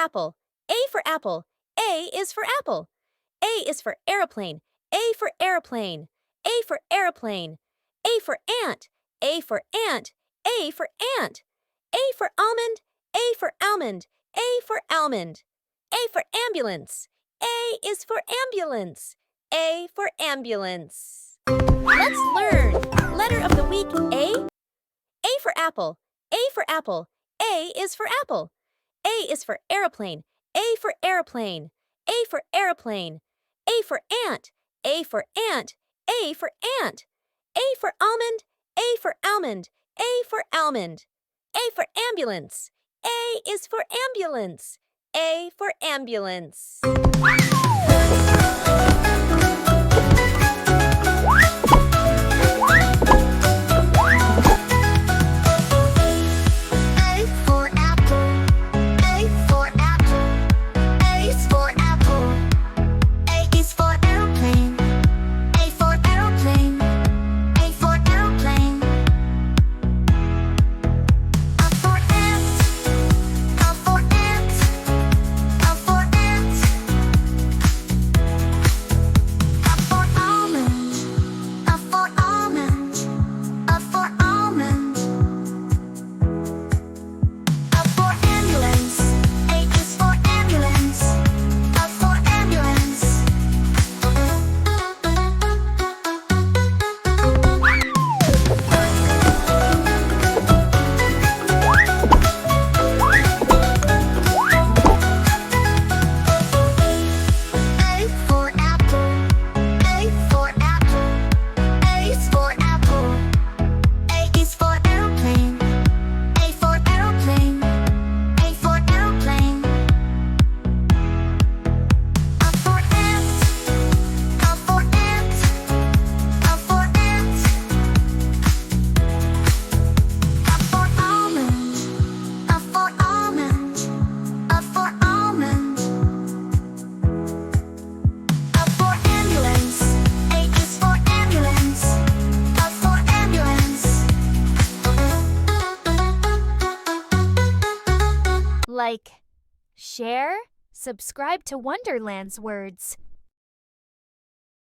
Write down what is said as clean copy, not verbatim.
apple. A for apple. A is for apple. A is for aeroplane. A for aeroplane. A for aeroplane. A for ant. A for ant. A for ant. A for almond. A for almond. A for almond. A for ambulance. A is for ambulance. A for ambulance. Let's learn. Letter of the week A. A for apple. A for apple. A is for apple. A is for aeroplane. A for aeroplane. A for aeroplane. A for ant. A for ant. A for ant. A for almond. A for almond. A for almond. A for ambulance. A is for ambulance. A for ambulance. Like, share, subscribe to Wonderland's words.